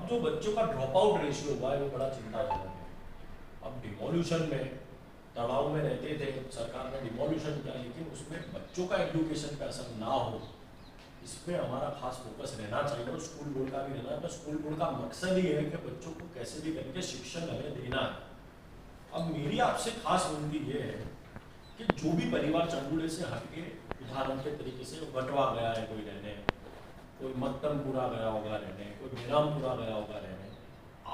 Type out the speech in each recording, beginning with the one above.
अब जो बच्चों का ड्रॉप आउट रेशियो हुआ है वो बड़ा चिंताजनक है। अब डिमोल्यूशन में तनाव में रहते थे, सरकार ने डिमोल्यूशन किया, लेकिन उसमें बच्चों का एजुकेशन पे असर ना हो, इस पर हमारा खास फोकस रहना चाहिए और स्कूल बोर्ड का भी रहना है। तो स्कूल बोर्ड का मकसद ही है कि बच्चों को कैसे भी करके शिक्षण हमें देना है। अब मेरी आपसे खास विनती ये है कि जो भी परिवार चंडूड़े से हटके, उदाहरण के तरीके से बटवा गया है, कोई रहने, कोई मत्तमपुरा गया होगा रहने, कोई बेरामपुरा गया होगा रहने,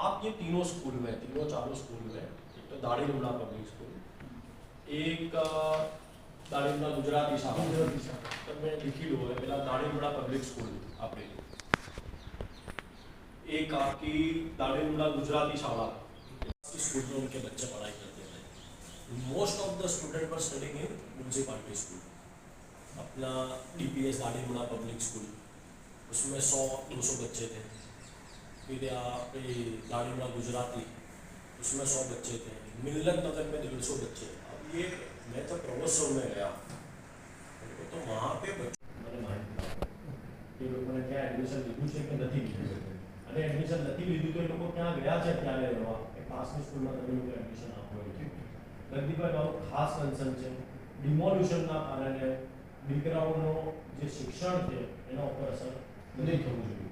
आप ये तीनों स्कूल में, तीनों चारों स्कूल में, एक तो दाढ़ीमुड़ा पब्लिक स्कूल, एक दाढ़ीमुड़ा गुजराती शाला, तब मैं लिखी लो है मेरा दाढ़ीमुड़ा पब्लिक स्कूल आपके, एक आपकी दाढ़ीमुड़ा गुजराती शाला, स्कूल में उनके बच्चे पढ़ाई करते थे। Most of the student were studying in municipality school. अपना DPS दाढ़ीमुड़ा पब्लिक स्कूल, उसमें 100-200 बच्चे थे। फिर दाढ़ीमुड़ा गुजराती, उसमें 100 बच्चे थे। मिल्लत नगर में 150 बच्चे। अब ये मैं तो प्रवोत्सव में गया तो वहाँ पे मैंने माहिती लोगों ने क्या एडमिशन लीधું છે કે નથી લીધું, અને એડમિશન નથી લીધું તો એ લોકો ક્યાં ગયા છે ત્યારે રહેવા એ પાસની સ્કૂલમાં તમે લોકો એડમિશન આપો છો। ગતિભાઈ મારું ખાસ કન્સર્ન છે ડિમોલ્યુશનના કારણે દીકરાઓનો જે શિક્ષણ છે એના ઉપર અસર નથી થવું જોઈએ।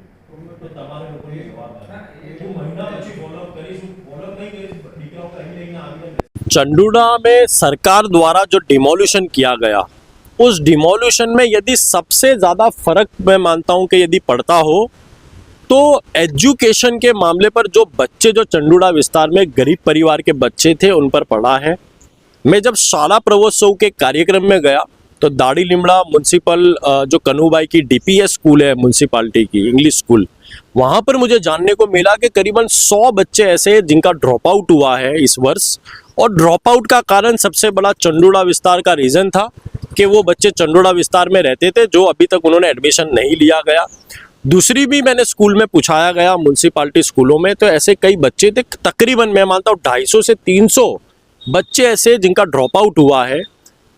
તો તમારે લોકોએ જવાબદારી હું મહિના પછી ફોલોઅપ કરીશું, ફોલોઅપ નહીં કરીશ દીકરાઓ કहीं લઈને આવીને। चंडूड़ा में सरकार द्वारा जो डिमोल्यूशन किया गया, उस डिमोल्यूशन में यदि सबसे ज़्यादा फर्क मैं मानता हूं कि यदि पड़ता हो तो एजुकेशन के मामले पर जो बच्चे जो चंडूड़ा विस्तार में गरीब परिवार के बच्चे थे उन पर पड़ा है। मैं जब शाला प्रवोत्सव के कार्यक्रम में गया तो दाढ़ी लिमड़ा म्यूनसिपल जो कन्हूबाई की DPS स्कूल है म्यूनसिपालिटी की इंग्लिश स्कूल, वहाँ पर मुझे जानने को मिला कि करीबन 100 बच्चे ऐसे जिनका ड्रॉप आउट हुआ है इस वर्ष। और ड्रॉप आउट का कारण सबसे बड़ा चंडूड़ा विस्तार का रीज़न था कि वो बच्चे चंडूड़ा विस्तार में रहते थे जो अभी तक उन्होंने एडमिशन नहीं लिया गया। दूसरी भी मैंने स्कूल में पूछाया गया म्यूनसिपालिटी स्कूलों में, तो ऐसे कई बच्चे थे, तकरीबन मैं मानता हूँ 250 से 300 बच्चे ऐसे जिनका ड्रॉप आउट हुआ है।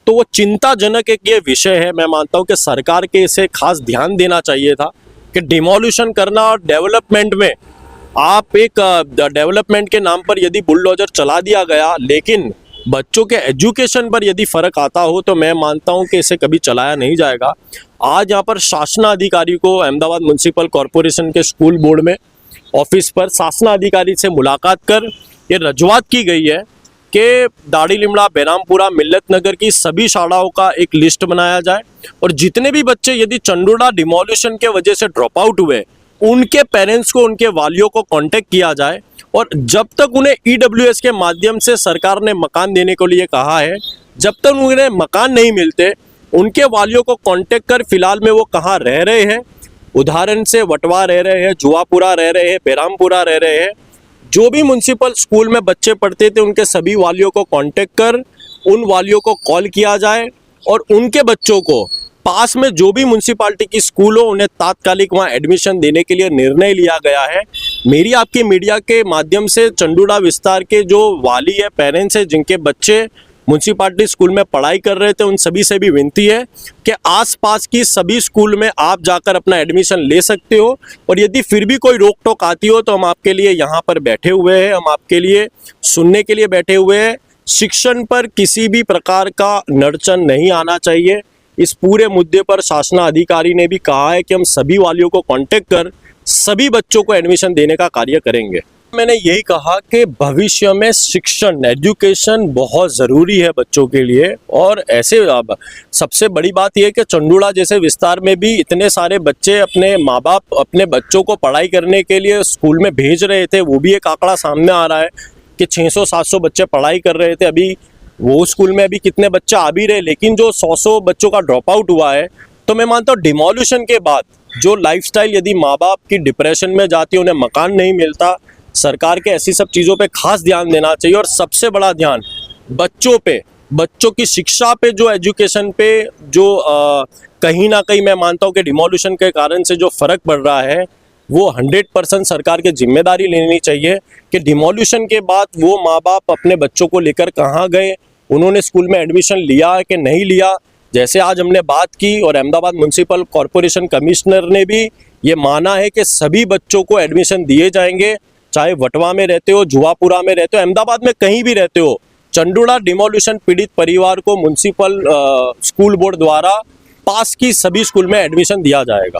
तो वो चिंताजनक एक ये विषय है। मैं मानता हूँ कि सरकार के इसे खास ध्यान देना चाहिए था कि डिमोल्यूशन करना और डेवलपमेंट में, आप एक डेवलपमेंट के नाम पर यदि बुलडोजर चला दिया गया लेकिन बच्चों के एजुकेशन पर यदि फ़र्क आता हो तो मैं मानता हूं कि इसे कभी चलाया नहीं जाएगा। आज यहां पर शासनाधिकारी को अहमदाबाद म्यूनसिपल कॉरपोरेशन के स्कूल बोर्ड में ऑफिस पर शासनाधिकारी से मुलाकात कर ये रजूआत की गई है कि दाढ़ी लिमड़ा, बेरामपुरा, मिल्लत नगर की सभी शालाओं का एक लिस्ट बनाया जाए और जितने भी बच्चे यदि चंडूड़ा डिमोल्यूशन के वजह से ड्रॉप आउट हुए उनके पेरेंट्स को, उनके वालियों को कांटेक्ट किया जाए। और जब तक उन्हें EWS के माध्यम से सरकार ने मकान देने के लिए कहा है, जब तक उन्हें मकान नहीं मिलते उनके वालियों को कांटेक्ट कर फिलहाल में वो कहाँ रह रहे हैं, उदाहरण से वटवा रह रहे हैं, जुआपुरा रह रहे हैं, बेरामपुरा रह रहे हैं, जो भी म्यूनसिपल स्कूल में बच्चे पढ़ते थे उनके सभी वालियों को कांटेक्ट कर उन वालियों को कॉल किया जाए और उनके बच्चों को पास में जो भी म्यूनसिपालिटी की स्कूल हो उन्हें तात्कालिक वहां एडमिशन देने के लिए निर्णय लिया गया है। मेरी आपकी मीडिया के माध्यम से चंडूड़ा विस्तार के जो वाली है, पेरेंट्स है जिनके बच्चे म्यूनसिपालिटी स्कूल में पढ़ाई कर रहे थे, उन सभी से भी विनती है कि आसपास की सभी स्कूल में आप जाकर अपना एडमिशन ले सकते हो और यदि फिर भी कोई रोक टोक आती हो तो हम आपके लिए यहाँ पर बैठे हुए हैं, हम आपके लिए सुनने के लिए बैठे हुए हैं। शिक्षण पर किसी भी प्रकार का नड़चन नहीं आना चाहिए। इस पूरे मुद्दे पर शासनाधिकारी ने भी कहा है कि हम सभी वालियों को कांटेक्ट कर सभी बच्चों को एडमिशन देने का कार्य करेंगे। मैंने यही कहा कि भविष्य में शिक्षण, एजुकेशन बहुत ज़रूरी है बच्चों के लिए। और ऐसे अब सबसे बड़ी बात यह है कि चंडूड़ा जैसे विस्तार में भी इतने सारे बच्चे अपने माँ बाप अपने बच्चों को पढ़ाई करने के लिए स्कूल में भेज रहे थे। वो भी एक आंकड़ा सामने आ रहा है कि 600-700 बच्चे पढ़ाई कर रहे थे। अभी वो स्कूल में अभी कितने बच्चे आ भी रहे, लेकिन जो 100 बच्चों का ड्रॉप आउट हुआ है, तो मैं मानता हूँ डिमोल्यूशन के बाद जो लाइफस्टाइल यदि माँ बाप की डिप्रेशन में जाती है, उन्हें मकान नहीं मिलता, सरकार के ऐसी सब चीज़ों पे खास ध्यान देना चाहिए। और सबसे बड़ा ध्यान बच्चों पे, बच्चों की शिक्षा पे, जो एजुकेशन पे जो कहीं ना कहीं मैं मानता हूँ कि डिमोल्यूशन के कारण से जो फ़र्क पड़ रहा है वो 100% सरकार की जिम्मेदारी लेनी चाहिए कि डिमोल्यूशन के बाद वो माँ बाप अपने बच्चों को लेकर कहाँ गए, उन्होंने स्कूल में एडमिशन लिया है कि नहीं लिया, जैसे आज हमने बात की और अहमदाबाद म्युनिसिपल कॉरपोरेशन कमिश्नर ने भी ये माना है कि सभी बच्चों को एडमिशन दिए जाएंगे, चाहे वटवा में रहते हो, जुआपुरा में रहते हो, अहमदाबाद में कहीं भी रहते हो। चंडूला डिमोल्यूशन पीड़ित परिवार को म्युनिसिपल स्कूल बोर्ड द्वारा पास की सभी स्कूल में एडमिशन दिया जाएगा।